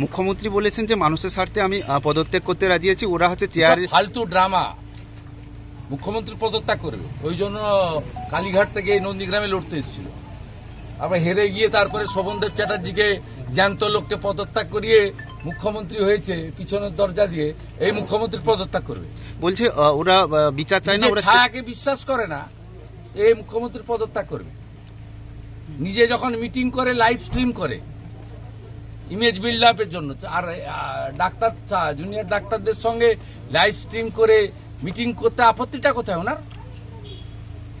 মুখ্যমন্ত্রী বলেছেন যে মানুষের স্বার্থে আমি পদত্যাগ করতে রাজি আছি। ওরা হচ্ছে চেয়ার ফালতু ড্রামা। মুখ্যমন্ত্রী পদত্যাগ করবে, ওই জন্য কালীঘাট থেকে নন্দীগ্রামে লড়তে এসেছিল। আবার হেরে গিয়ে তারপরে শোভনদেব চ্যাটার্জিকে জ্যান্ত লোককে পদত্যাগ করিয়ে মুখ্যমন্ত্রী হয়েছে পিছনের দরজা দিয়ে। এই মুখ্যমন্ত্রী পদত্যাগ করবে বলছে, ওরা বিচার চায় না, ওরা ছায়াকে বিশ্বাস করে না। এই মুখ্যমন্ত্রী পদত্যাগ করবে। নিজে যখন মিটিং করে লাইভ স্ট্রিম করে ইমেজ বিল্ড আপের জন্য, আর ডাক্তার জুনিয়র ডাক্তারদের সঙ্গে লাইভ স্ট্রিম করে মিটিং করতে আপত্তিটা কোথায় ওনার?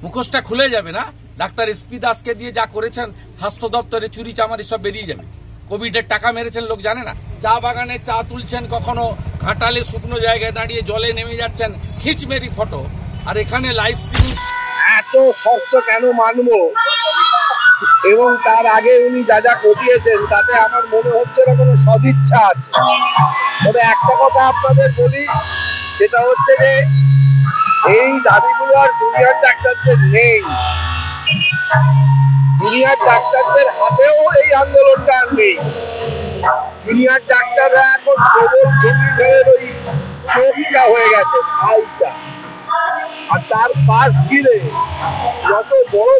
মুখোশটা খুলে যাবে না? ডাক্তার এসপি দাসকে দিয়ে যা করেছেন, স্বাস্থ্য দপ্তরে চুরি চামারি সব বেরিয়ে যাবে। কোভিডের টাকা মেরেছেন লোক জানে না? চা বাগানে চা তুলছেন, কখনো ঘাটালে শুকনো জায়গায় দাঁড়িয়ে জলে নেমে যাচ্ছেন, খিচমেরি ফটো, আর এখানে লাইভ স্ট্রিম। এত শর্ত কেন মানবো? এবং তার আগে উনি যা যা ঘটিয়েছেন তাতে আমার মনে হচ্ছে না কোনো সদিচ্ছা আছে। তবে একটা কথা আপনাদের বলি, সেটা হচ্ছে যে এই দাবিগুলো আর জুনিয়র ডাক্তারদের নেই। জুনিয়র ডাক্তারদের হাতেও এই আন্দোলনটা আর নেই। জুনিয়র ডাক্তাররা এখন প্রবল জঙ্গিদের ওই চোখটা হয়ে গেছে, ভাইটা। আর তার পাশ ঘিরে যত বড়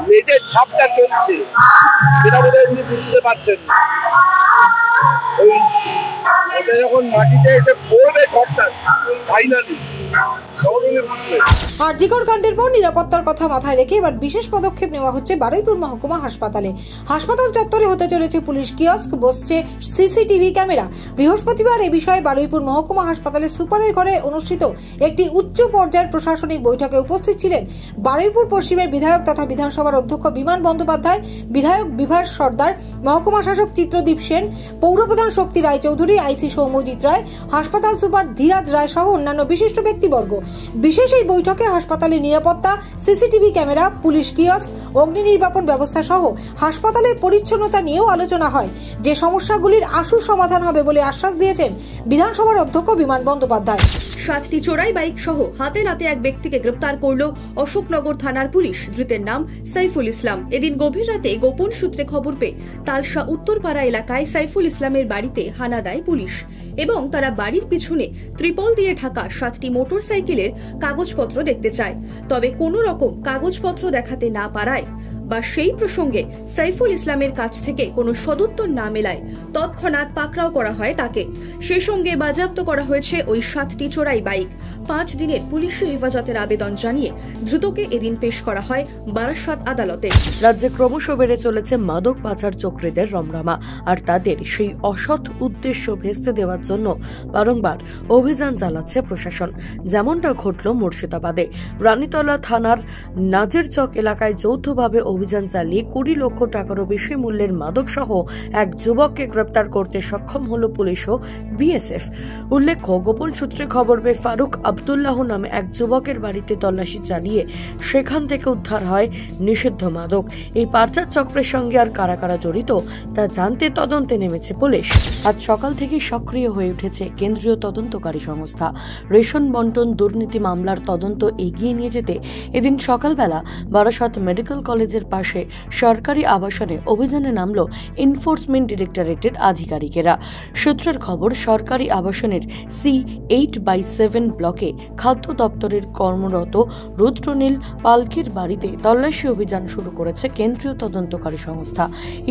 লেজের ছাপটা চলছে, সেটা বোধহয় উনি বুঝতে পারছেন না। ওটা যখন মাটিতে এসে পড়বে ঝড়টা ফাইনালি, তখন উনি বুঝবেন। আরজিকর কাণ্ডের পর নিরাপত্তার কথা মাথায় রেখে এবার বিশেষ পদক্ষেপ নেওয়া হচ্ছে বারুইপুর মহকুমা হাসপাতালে। হাসপাতাল চত্বরে হতে চলেছে পুলিশ কিয়স্ক, বসছে সিসিটিভি ক্যামেরা। বৃহস্পতিবার এ বিষয়ে বারুইপুর মহকুমা হাসপাতালে সুপারের ঘরে অনুষ্ঠিত একটি উচ্চ পর্যায়ের প্রশাসনিক বৈঠকে উপস্থিত ছিলেন বারুইপুর পশ্চিমের বিধায়ক তথা বিধানসভার অধ্যক্ষ বিমান বন্দ্যোপাধ্যায়, বিধায়ক বিভাস সর্দার, মহকুমা শাসক চিত্রদীপ সেন, পৌরপ্রধান শক্তি রায়চৌধুরী, আইসি সৌম্যজিৎ রায়, হাসপাতাল সুপার ধীরাজ রায় সহ অন্যান্য বিশিষ্ট ব্যক্তিবর্গ। বিশেষ এই বৈঠকে হাসপাতালের নিরাপত্তা, সিসিটিভি ক্যামেরা, পুলিশ কিয়স্ক, অগ্নি নির্বাপন ব্যবস্থা সহ হাসপাতালের পরিচ্ছন্নতা নিয়েও আলোচনা হয়। যে সমস্যাগুলির আশু সমাধান হবে বলে আশ্বাস দিয়েছেন বিধানসভার অধ্যক্ষ বিমান বন্দ্যোপাধ্যায়। 7টি চোরাই বাইক সহ হাতে নাতে এক ব্যক্তিকে গ্রেপ্তার করল অশোকনগর থানার পুলিশ। ধৃতের নাম সাইফুল ইসলাম। এদিন গভীর রাতে গোপন সূত্রে খবর পেয়ে তালসা উত্তরপাড়া এলাকায় সাইফুল ইসলামের বাড়িতে হানা দেয় পুলিশ এবং তারা বাড়ির পিছনে ত্রিপল দিয়ে ঢাকা 7টি মোটরসাইকেলের কাগজপত্র দেখতে চায়। তবে কোনো রকম কাগজপত্র দেখাতে না পারায় বা সেই প্রসঙ্গে সাইফুল ইসলামের কাছ থেকে কোনো সদুত্তর না মেলায় তৎক্ষণাৎ পাকড়াও করা হয় তাকে। সেই সঙ্গে বাজেয়াপ্ত করা হয়েছে ওই 7টি চোরাই বাইক। 5 দিনের পুলিশি হেফাজতের আবেদন জানিয়ে দ্রুতকে এদিন পেশ করা হয় বারাসাত আদালতে। রাজ্যে ক্রমশ বেড়ে চলেছে মাদক পাচার চক্রীদের রমরমা, আর তাদের সেই অসৎ উদ্দেশ্য ভেস্তে দেওয়ার জন্য বারংবার অভিযান চালাচ্ছে প্রশাসন। যেমনটা ঘটল মুর্শিদাবাদে রানীতলা থানার নাজির চক এলাকায় যৌথভাবে অভিযান চালিয়ে 20 লক্ষ টাকারও বেশি মূল্যের মাদক সহ এক যুবককে গ্রেপ্তার করতে সক্ষম হল পুলিশ ও বিএসএফ। উল্লেখ্য, গোপন সূত্রে খবর পেয়ে ফারুক আব্দুল্লাহ নামে এক যুবকের বাড়িতে তল্লাশি চালিয়ে সেখান থেকে উদ্ধার হয় নিষিদ্ধ মাদক। এই পাচার চক্রের সঙ্গে আর কারা কারা জড়িত তা জানতে তদন্তে নেমেছে পুলিশ। আজ সকাল থেকে সক্রিয় হয়ে উঠেছে কেন্দ্রীয় তদন্তকারী সংস্থা। রেশন বন্টন দুর্নীতি মামলার তদন্ত এগিয়ে নিয়ে যেতে এদিন সকালবেলা বারাসাত মেডিকেল কলেজের পাশে সরকারি আবাসনে অভিযানে নামল এনফোর্সমেন্ট ডিরেক্টরেটের আধিকারিকেরা। সূত্রের খবর, সরকারি আবাসনের C8/7 ব্লকে খাদ্য দপ্তরের কর্মরত রুদ্রনীল পালকির বাড়িতে তল্লাশি অভিযান শুরু করেছে কেন্দ্রীয় তদন্তকারী সংস্থা।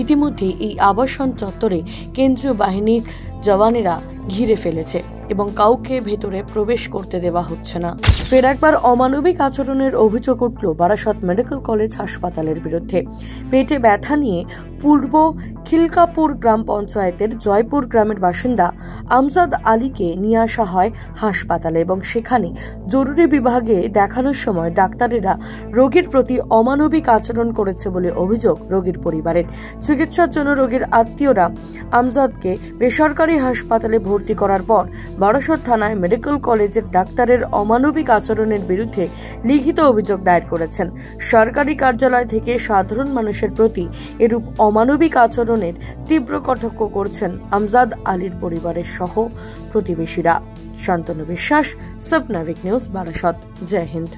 ইতিমধ্যে এই আবাসন চত্বরে কেন্দ্রীয় বাহিনীর জওয়ানেরা ঘিরে ফেলেছে এবং কাউকে ভেতরে প্রবেশ করতে দেওয়া হচ্ছে না। ফের একবার অমানবিক আচরণের অভিযোগ উঠল বারাসাত মেডিকেল কলেজ হাসপাতালের বিরুদ্ধে। পেটে ব্যথা নিয়ে পূর্ব খিলকাপুর গ্রাম পঞ্চায়েতের জয়পুর গ্রামের বাসিন্দা আমজাদ আলীকে নিয়ে আসা হয় হাসপাতালে এবং সেখানে জরুরি বিভাগে দেখানোর সময় ডাক্তারেরা রোগীর প্রতি অমানবিক আচরণ করেছে বলে অভিযোগ রোগীর পরিবারের। চিকিৎসার জন্য রোগীর আত্মীয়রা আমজাদকে বেসরকারি হাসপাতালে ভর্তি করার পর বারাসাত থানায় মেডিকেল কলেজের ডাক্তারের অমানবিক আচরণের বিরুদ্ধে লিখিত অভিযোগ দায়ের করেছেন। সরকারি কার্যালয় থেকে সাধারণ মানুষের প্রতি এরূপ অমানবিক আচরণের তীব্র কটাক্ষ করছেন আমজাদ আলীর পরিবারের সহ প্রতিবেশীরা। শান্তনু বিশ্বাস, সাব নাবিক নিউজ, বারাসাত। জয় হিন্দ।